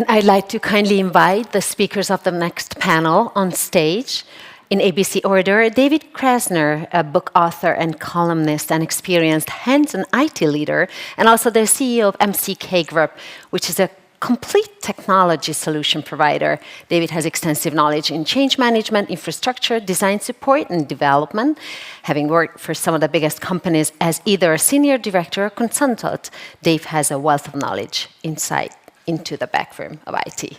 And I'd like to kindly invite the speakers of the next panel on stage. In ABC order, David Krasner, a book author and columnist and experienced hands-on IT leader, and also the CEO of MCK Group, which is a complete technology solution provider. David has extensive knowledge in change management, infrastructure, design support, and development, having worked for some of the biggest companies as either a senior director or consultant. Dave has a wealth of knowledge, insight into the backroom of IT.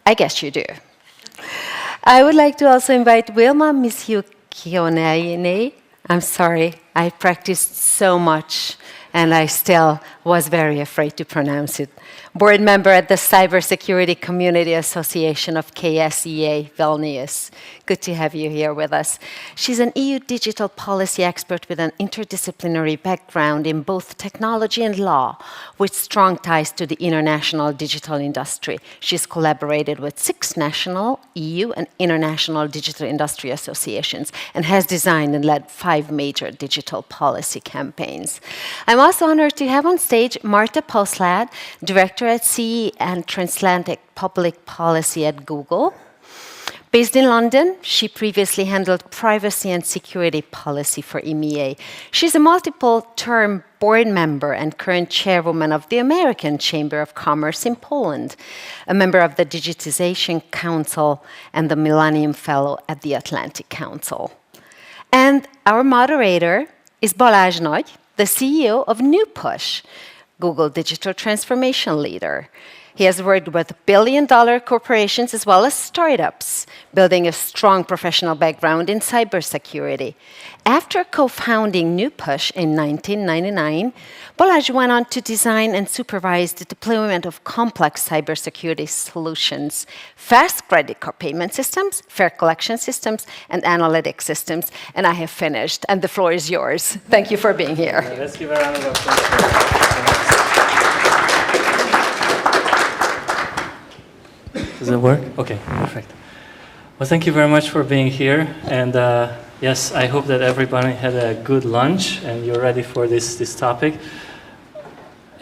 I guess you do. I would like to also invite Vilma Misiukonienė. I'm sorry, I practiced so much and I still was very afraid to pronounce it. Board member at the Cybersecurity Community Association of KSEA, Vilnius. Good to have you here with us. She's an EU digital policy expert with an interdisciplinary background in both technology and law, with strong ties to the international digital industry. She's collaborated with 6 national, EU, and international digital industry associations, and has designed and led 5 major digital policy campaigns. I'm also honored to have on stage Marta Poslad, Director at CE and Transatlantic Public Policy at Google. Based in London, she previously handled privacy and security policy for EMEA. She's a multiple-term board member and current chairwoman of the American Chamber of Commerce in Poland, a member of the Digitization Council and the Millennium Fellow at the Atlantic Council. And our moderator is Balázs Nagy, the CEO of NewPush, Google digital transformation leader. He has worked with billion-dollar corporations as well as startups, building a strong professional background in cybersecurity. After co-founding NewPush in 1999, Balázs went on to design and supervise the deployment of complex cybersecurity solutions, fast credit card payment systems, fare collection systems, and analytic systems. And I have finished, and the floor is yours. Thank you for being here. Let's give a round of applause. Does it work? Okay, perfect. Well, thank you very much for being here. And yes, I hope that everybody had a good lunch and you're ready for this topic.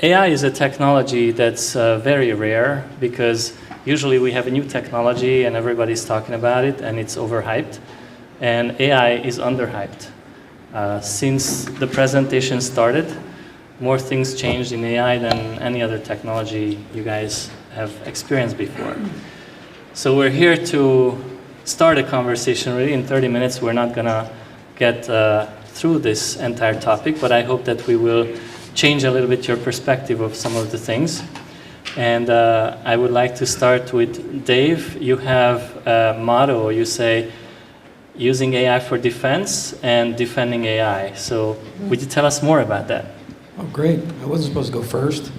AI is a technology that's very rare because usually we have a new technology and everybody's talking about it and it's overhyped. And AI is underhyped. Since the presentation started, more things changed in AI than any other technology you guys have experienced before. So we're here to start a conversation. Really, in 30 minutes, we're not gonna get through this entire topic, but I hope that we will change a little bit your perspective of some of the things. And I would like to start with Dave. You have a motto, you say, using AI for defense and defending AI. So would you tell us more about that? Oh, great. I wasn't supposed to go first.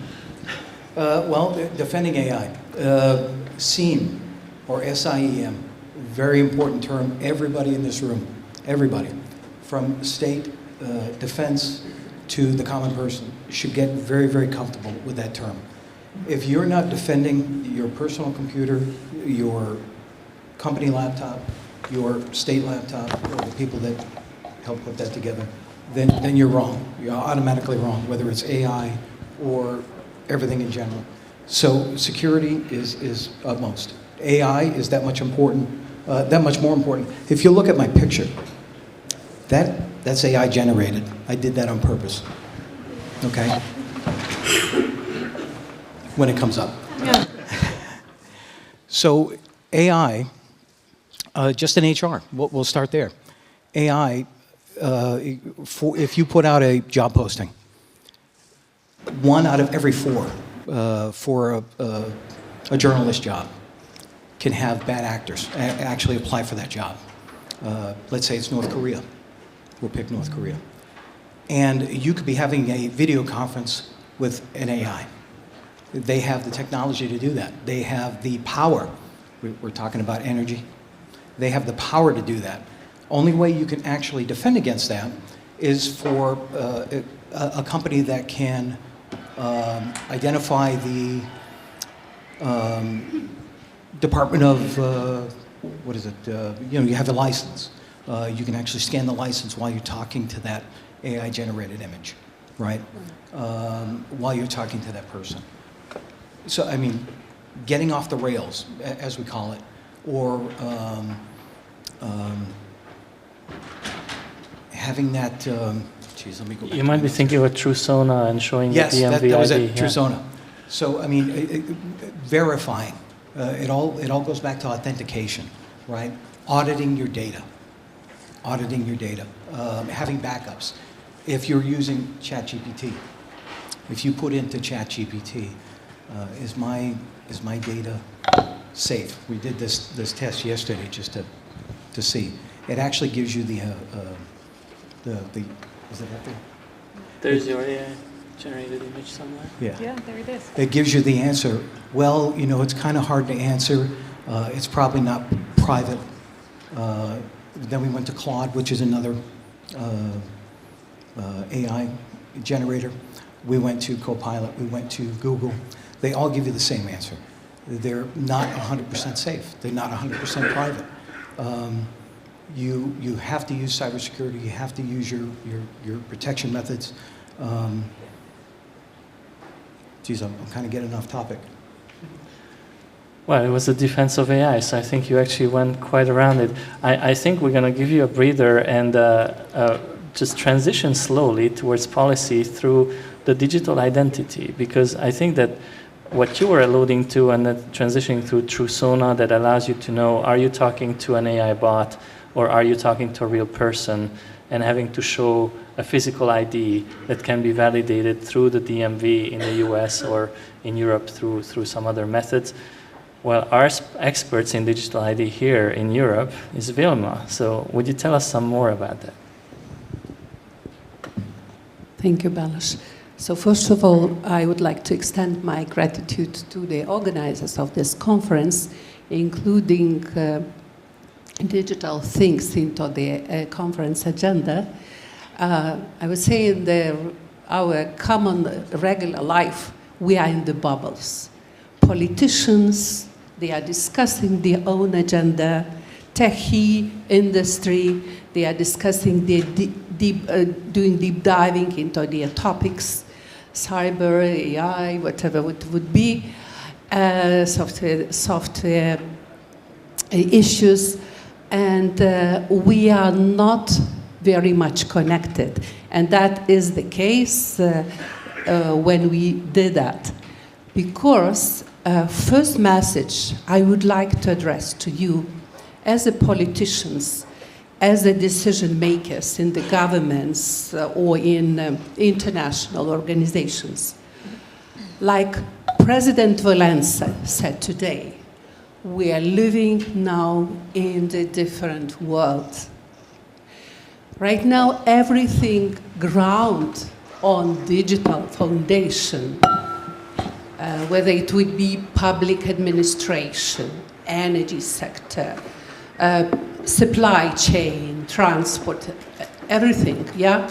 Well, defending AI. SIEM, or SIEM, very important term. Everybody in this room, everybody, from state, defense, to the common person, should get very, very comfortable with that term. If you're not defending your personal computer, your company laptop, your state laptop, or the people that help put that together, then you're wrong. You're automatically wrong, whether it's AI or everything in general. So security is utmost. AI is that much important, that much more important. If you look at my picture, that's AI generated. I did that on purpose. Okay? When it comes up. Yeah. So AI, just in HR, we'll start there. AI, if you put out a job posting, 1 out of every 4 for a journalist job can have bad actors actually apply for that job. Let's say it's North Korea. We'll pick North Korea. And you could be having a video conference with an AI. They have the technology to do that. They have the power. We're talking about energy. They have the power to do that. Only way you can actually defend against that is for a company that can identify the Department of, what is it, you have a license. You can actually scan the license while you're talking to that AI-generated image, right? While you're talking to that person. So, I mean, getting off the rails, as we call it, or having that, geez, let me go back. You might be thinking about TrueSona and showing yes, the DMV that was ID. it, TrueSona. So, I mean, verifying. It all goes back to authentication, right? Auditing your data. Auditing your data. Having backups. If you're using ChatGPT, if you put into ChatGPT, is my data safe? We did this test yesterday just to see. It actually gives you the is it up there? There's your generated image somewhere. Yeah. Yeah, there it is. It gives you the answer. Well, you know, it's kind of hard to answer. It's probably not private. Then we went to Claude, which is another AI generator. We went to Copilot. We went to Google. They all give you the same answer. They're not 100% safe. They're not 100% private. You have to use cybersecurity. You have to use your protection methods. Geez, I'm kind of getting off topic. Well, it was the defense of AI, so I think you actually went quite around it. I think we're going to give you a breather and just transition slowly towards policy through the digital identity, because I think that what you were alluding to and that transitioning through TrueSona that allows you to know, are you talking to an AI bot or are you talking to a real person, and having to show a physical ID that can be validated through the DMV in the US or in Europe through some other methods. Well, our experts in digital ID here in Europe is Vilma. So would you tell us some more about that? Thank you, Balázs. So first of all, I would like to extend my gratitude to the organizers of this conference, including digital things into the conference agenda. I would say in our common regular life, we are in the bubbles. Politicians, they are discussing their own agenda. Techie industry, they are discussing their doing deep diving into their topics, cyber, AI, whatever it would be, software issues, and we are not very much connected. And that is the case when we did that. Because first message I would like to address to you as a politicians, as a decision makers in the governments or in international organizations. Like President Valenza said today, we are living now in the different world. Right now, everything ground on digital foundation, whether it would be public administration, energy sector, supply chain, transport, everything, yeah?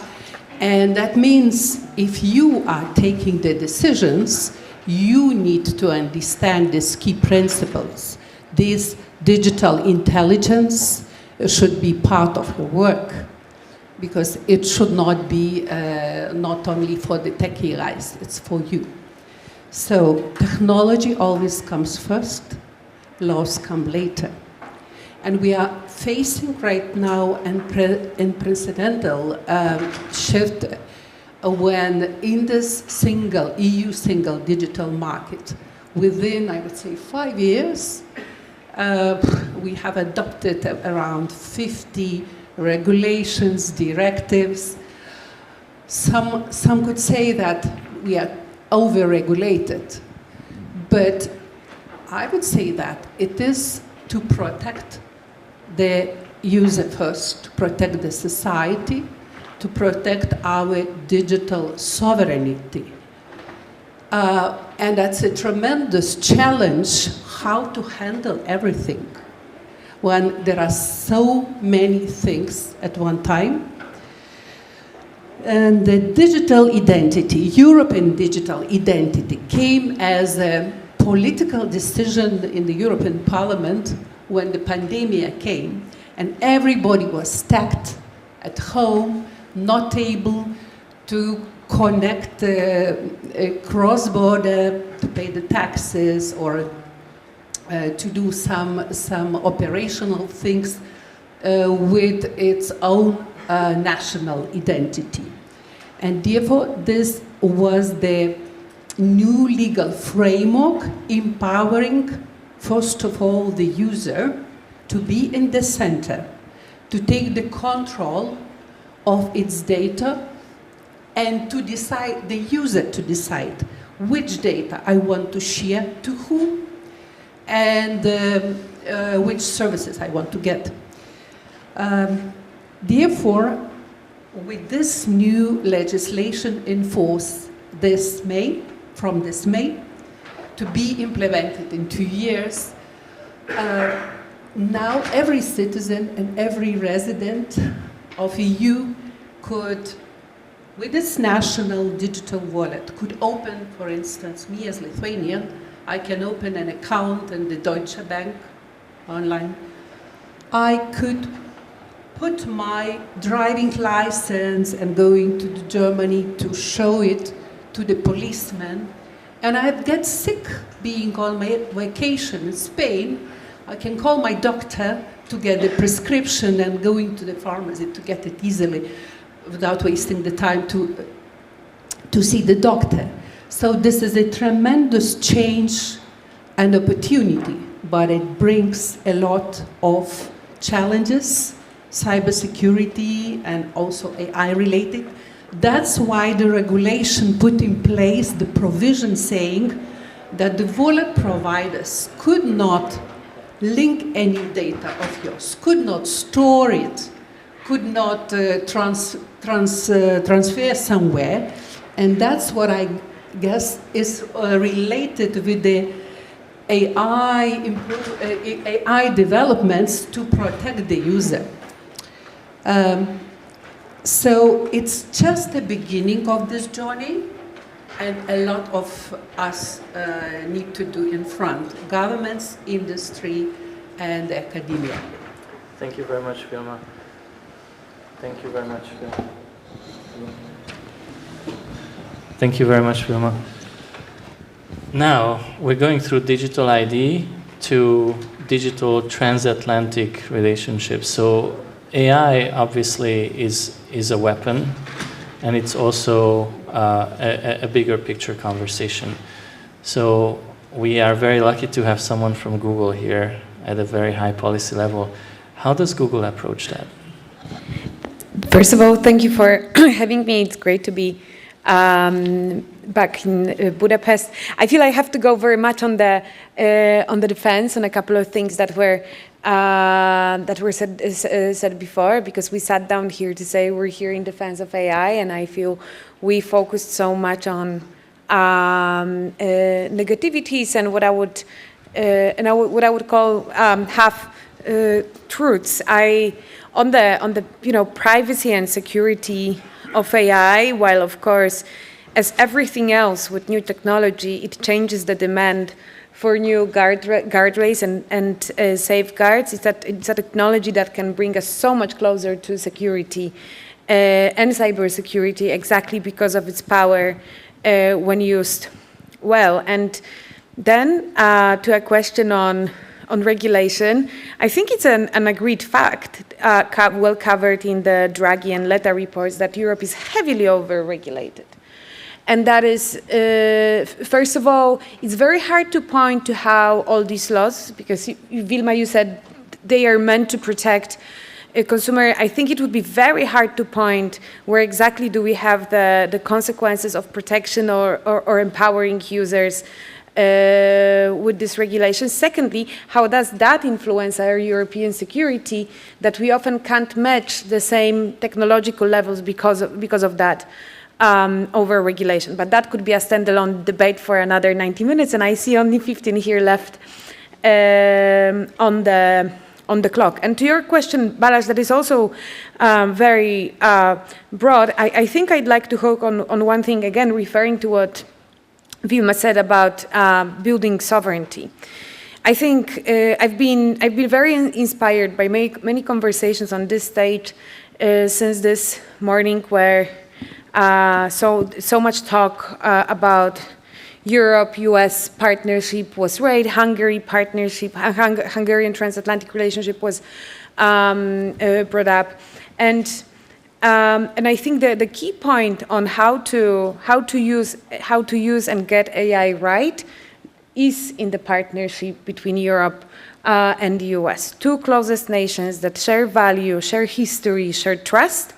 And that means if you are taking the decisions, you need to understand these key principles. This digital intelligence should be part of your work, because it should not be not only for the techie guys, it's for you. So technology always comes first, laws come later. And we are facing right now an unprecedented shift when in this EU single digital market, within, I would say, 5 years, we have adopted around 50 regulations, directives. Some could say that we are over-regulated, but I would say that it is to protect the user first, to protect the society, to protect our digital sovereignty. And that's a tremendous challenge, how to handle everything when there are so many things at one time. And the digital identity, European digital identity, came as a political decision in the European Parliament when the pandemic came, and everybody was stacked at home, not able to connect cross-border, to pay the taxes, or to do some operational things with its own national identity. And therefore, this was the new legal framework empowering, first of all, the user to be in the center, to take the control of its data, and to decide, the user to decide which data I want to share to whom, and which services I want to get. Therefore, with this new legislation in force from this May, to be implemented in 2 years, now every citizen and every resident of EU could, with its national digital wallet, could open, for instance, me as Lithuanian, I can open an account in the Deutsche Bank online. I could put my driving license and going to Germany to show it to the policeman. And I'd get sick being on my vacation in Spain. I can call my doctor to get the prescription and going to the pharmacy to get it easily without wasting the time to see the doctor. So this is a tremendous change and opportunity, but it brings a lot of challenges, cybersecurity and also AI related. That's why the regulation put in place the provision saying that the wallet providers could not link any data of yours, could not store it, could not transfer somewhere. And that's what I guess is related with the AI developments to protect the user. So it's just the beginning of this journey, and a lot of us need to do in front, governments, industry, and academia. Thank you very much, Vilma. Thank you very much, Vilma. Thank you very much, Vilma. Now, we're going through digital ID to digital transatlantic relationships. So AI obviously is a weapon, and it's also a bigger picture conversation. So we are very lucky to have someone from Google here at a very high policy level. How does Google approach that? First of all, thank you for having me. It's great to be back in Budapest. I feel I have to go very much on the defense on a couple of things that were said before, because we sat down here to say we're here in defense of AI, and I feel we focused so much on negativities and what I would call half truths. On the privacy and security of AI, while of course, as everything else with new technology, it changes the demand for new guardrails and safeguards. It's a technology that can bring us so much closer to security and cybersecurity, exactly because of its power when used well. And then to a question on regulation, I think it's an agreed fact, well covered in the Draghi and Letta reports, that Europe is heavily over-regulated. And that is, first of all, it's very hard to point to how all these laws, because Vilma, you said they are meant to protect a consumer. I think it would be very hard to point where exactly do we have the consequences of protection or empowering users with this regulation. Secondly, how does that influence our European security, that we often can't match the same technological levels because of that over-regulation. But that could be a standalone debate for another 90 minutes, and I see only 15 here left on the clock. And to your question, Balázs, that is also very broad. I think I'd like to hook on one thing, again, referring to what Vilma said about building sovereignty. I think I've been very inspired by many conversations on this stage since this morning, where So much talk about Europe-US partnership was great. Hungary partnership, Hungarian transatlantic relationship was brought up, and I think that the key point on how to use and get AI right is in the partnership between Europe and the US, two closest nations that share value, share history, share trust,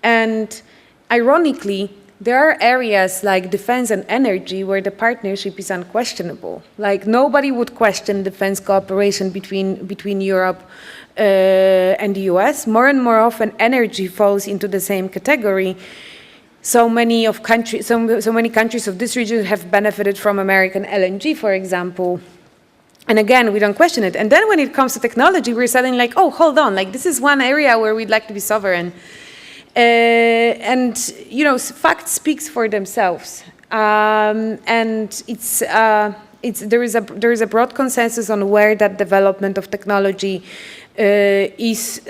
and ironically, there are areas like defense and energy where the partnership is unquestionable. Like nobody would question defense cooperation between Europe and the US. More and more often, energy falls into the same category. So many countries of this region have benefited from American LNG, for example. And again, we don't question it. And then when it comes to technology, we're suddenly like, oh, hold on, like this is one area where we'd like to be sovereign. And you know, facts speaks for themselves, and there is a broad consensus on where that development of technology is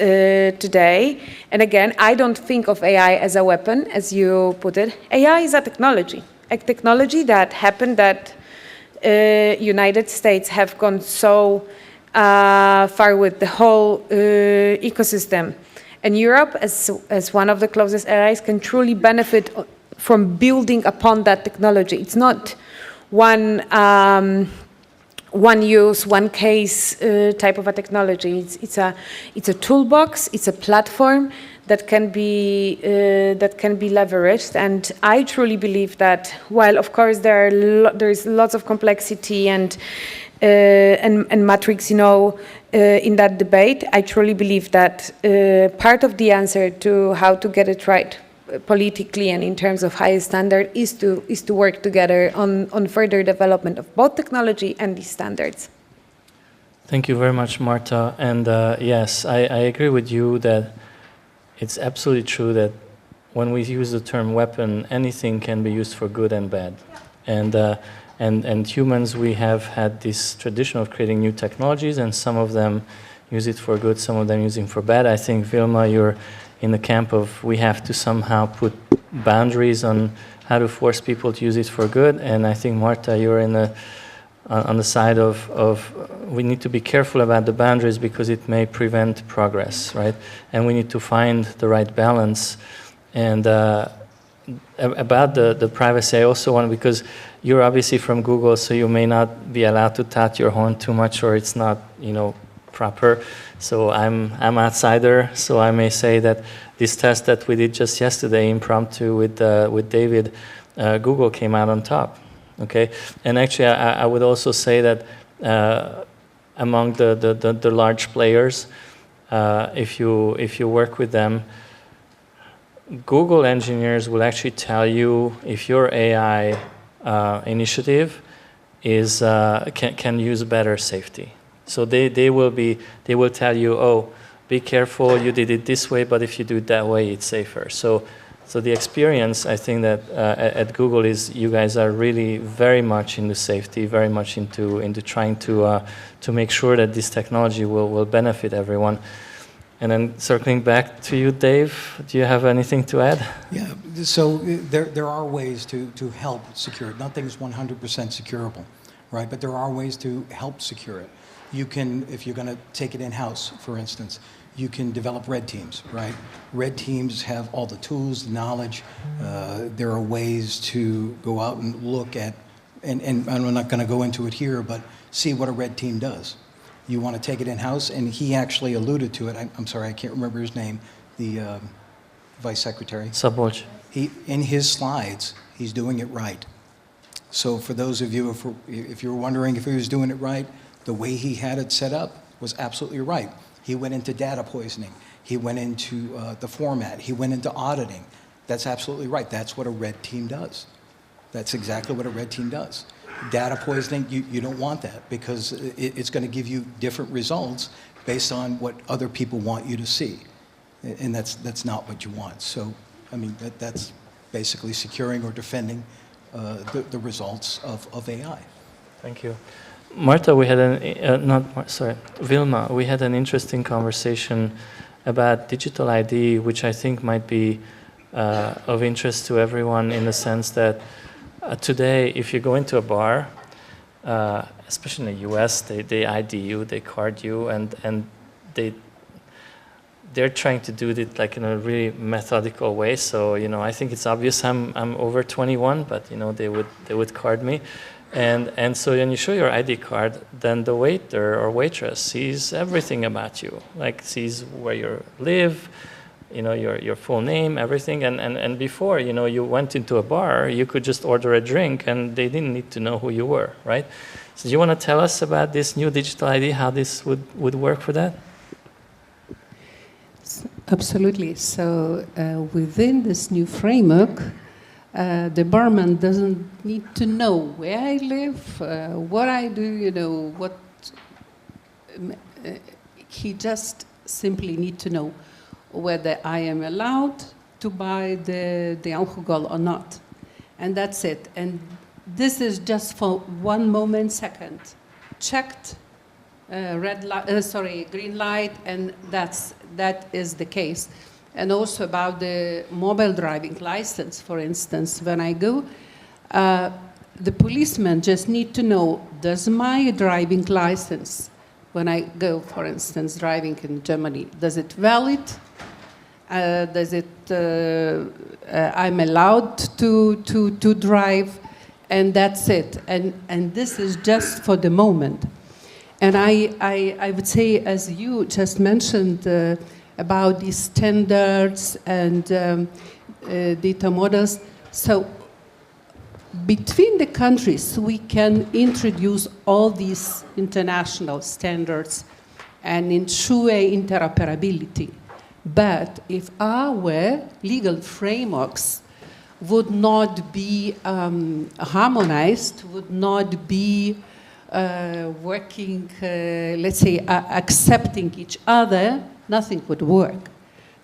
today. And again, I don't think of AI as a weapon, as you put it. AI is a technology that happened that United States have gone so far with the whole ecosystem. And Europe, as one of the closest allies, can truly benefit from building upon that technology. It's not one use, one case type of a technology. It's a toolbox. It's a platform that can be leveraged. And I truly believe that while of course there is lots of complexity and matrix, you know, in that debate, I truly believe that part of the answer to how to get it right politically and in terms of highest standard is to work together on further development of both technology and these standards. Thank you very much, Marta. And yes, I agree with you that it's absolutely true that when we use the term weapon, anything can be used for good and bad. And humans, we have had this tradition of creating new technologies, and some of them use it for good, some of them use it for bad. I think, Vilma, you're in the camp of we have to somehow put boundaries on how to force people to use it for good. And I think, Marta, you're on the side of we need to be careful about the boundaries because it may prevent progress, right? And we need to find the right balance. And about the privacy, I also want, because you're obviously from Google, so you may not be allowed to tout your horn too much, or it's not, you know, proper. So I'm outsider, so I may say that this test that we did just yesterday, impromptu with David, Google came out on top. Okay, and actually, I would also say that among the large players, if you work with them, Google engineers will actually tell you if your AI initiative is can use better safety. So they will tell you, oh, be careful, you did it this way, but if you do it that way, it's safer. So the experience, I think that at Google is you guys are really very much into safety, very much into trying to make sure that this technology will benefit everyone. And then circling back to you, Dave, do you have anything to add? Yeah, so there are ways to help secure it. Nothing's 100% securable, right? But there are ways to help secure it. You can, if you're going to take it in-house, for instance, you can develop red teams, right? Red teams have all the tools, the knowledge. There are ways to go out and look at, and I'm not going to go into it here, but see what a red team does. You want to take it in-house, and he actually alluded to it. I'm sorry, I can't remember his name, the Vice Secretary. Saboch. In his slides, he's doing it right. So for those of you, if you're wondering if he was doing it right, the way he had it set up was absolutely right. He went into data poisoning. He went into the format. He went into auditing. That's absolutely right. That's what a red team does. That's exactly what a red team does. Data poisoning, you don't want that because it's going to give you different results based on what other people want you to see. And that's not what you want. So, I mean, that's basically securing or defending the results of AI. Thank you. Marta, we had Vilma, we had an interesting conversation about digital ID, which I think might be of interest to everyone in the sense that today, if you go into a bar, especially in the US, they ID you, they card you, and they're trying to do it like in a really methodical way. So I think it's obvious I'm over 21, but they would card me, and so when you show your ID card, then the waiter or waitress sees everything about you, like sees where you live, your full name, everything. And before, you went into a bar, you could just order a drink, and they didn't need to know who you were, right? So do you want to tell us about this new digital ID, how this would work for that? Absolutely. So within this new framework, the barman doesn't need to know where I live, what I do, what... he just simply need to know whether I am allowed to buy the alcohol or not. And that's it. And this is just for one moment, second. Checked, green light, and that is the case. And also about the mobile driving license, for instance, when I go, the policeman just need to know, does my driving license, when I go, for instance, driving in Germany, does it valid? Does it, I'm allowed to drive, and that's it. And this is just for the moment. And I would say, as you just mentioned, about these standards and data models, so between the countries, we can introduce all these international standards and ensure interoperability. But if our legal frameworks would not be harmonized, would not be working, let's say, accepting each other, nothing would work.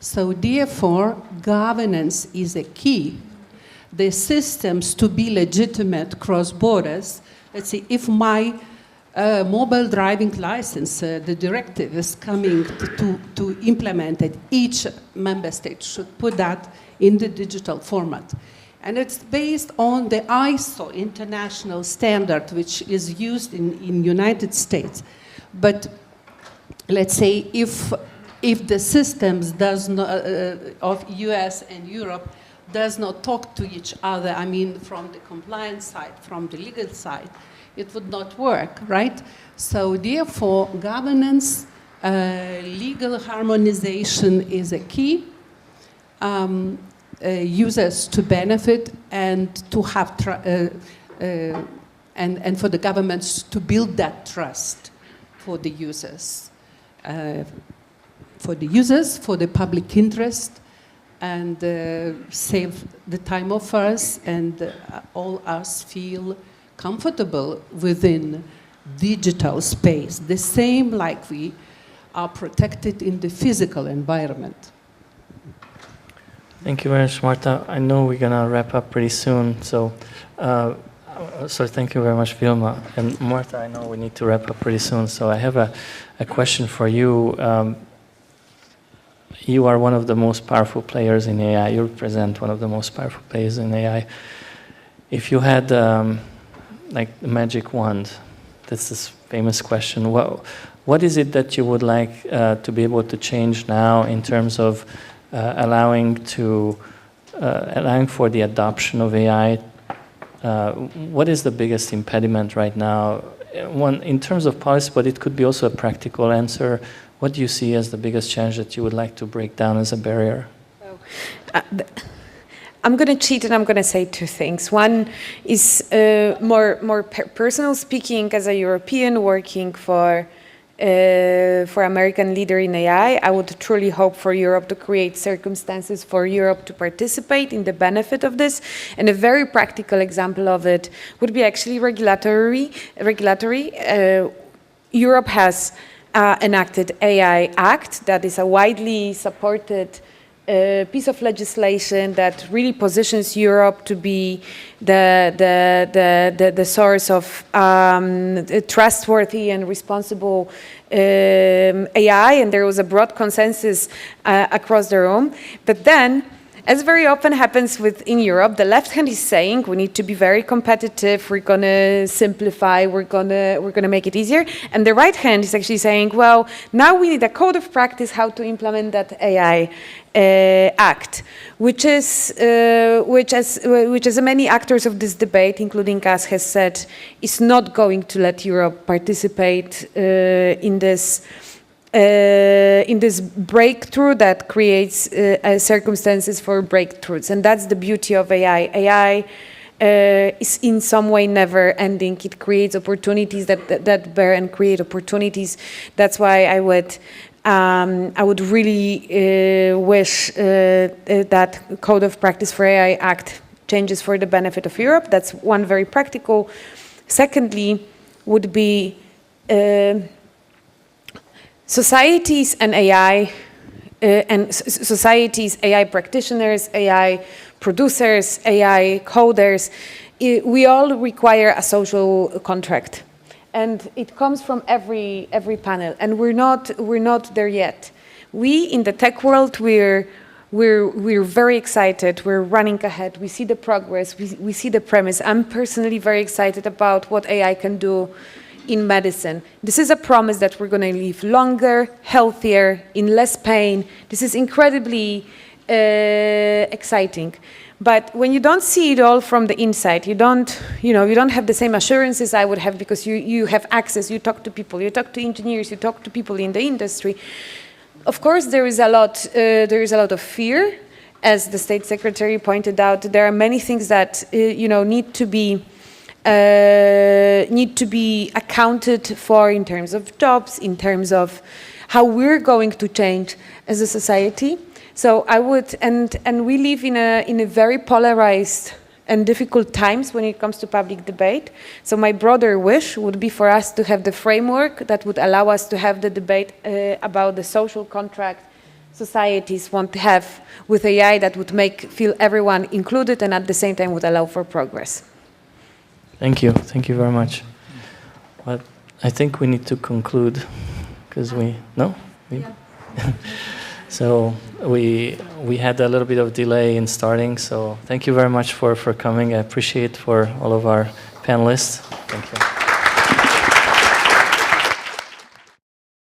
So therefore, governance is a key. The systems to be legitimate cross borders, let's say, if my mobile driving license, the directive is coming to implement it, each member state should put that in the digital format. And it's based on the ISO international standard, which is used in United States. But let's say if the systems does not, of US and Europe does not talk to each other, I mean from the compliance side, from the legal side, it would not work, right? So therefore, governance, legal harmonization is a key. Users to benefit and to have and for the governments to build that trust for the users, for the public interest, and save the time of us and all us feel comfortable within digital space, the same like we are protected in the physical environment. Thank you very much, Marta. I know we're going to wrap up pretty soon, so thank you very much, Vilma. And Marta, I know we need to wrap up pretty soon, so I have a question for you. You are one of the most powerful players in AI. You represent one of the most powerful players in AI. If you had like the magic wand, that's this famous question, what is it that you would like to be able to change now in terms of allowing for the adoption of AI? What is the biggest impediment right now? One in terms of policy, but it could be also a practical answer. What do you see as the biggest challenge that you would like to break down as a barrier? I'm going to cheat and I'm going to say two things. One is more personal speaking, as a European working for American leader in AI, I would truly hope for Europe to create circumstances for Europe to participate in the benefit of this. And a very practical example of it would be actually regulatory. Europe has enacted AI Act that is a widely supported piece of legislation that really positions Europe to be the source of trustworthy and responsible AI, and there was a broad consensus across the room. But then as very often happens in Europe, the left hand is saying we need to be very competitive, we're going to simplify, we're going to make it easier, and the right hand is actually saying, well, now we need a code of practice how to implement that AI act, which as many actors of this debate, including us, has said, is not going to let Europe participate in this breakthrough that creates circumstances for breakthroughs. And that's the beauty of AI. AI is in some way never ending. It creates opportunities that bear and create opportunities. That's why I would really wish that Code of Practice for AI Act changes for the benefit of Europe. That's one very practical. Secondly, would be societies and AI, societies, AI practitioners, AI producers, AI coders, we all require a social contract. And it comes from every panel, and we're not there yet. We in the tech world, we're very excited. We're running ahead. We see the progress. We see the premise. I'm personally very excited about what AI can do in medicine. This is a promise that we're going to live longer, healthier, in less pain. This is incredibly exciting. But when you don't see it all from the inside, you don't have the same assurances I would have, because you have access, you talk to people, you talk to engineers, you talk to people in the industry. Of course, there is a lot of fear, as the State Secretary pointed out. There are many things that need to be accounted for in terms of jobs, in terms of how we're going to change as a society. So I would, and we live in a very polarized and difficult times when it comes to public debate. So my broader wish would be for us to have the framework that would allow us to have the debate about the social contract societies want to have with AI, that would feel everyone included and at the same time would allow for progress. Thank you very much. Well, I think we need to conclude, because So we had a little bit of delay in starting, so thank you very much for coming. I appreciate for all of our panelists. Thank you.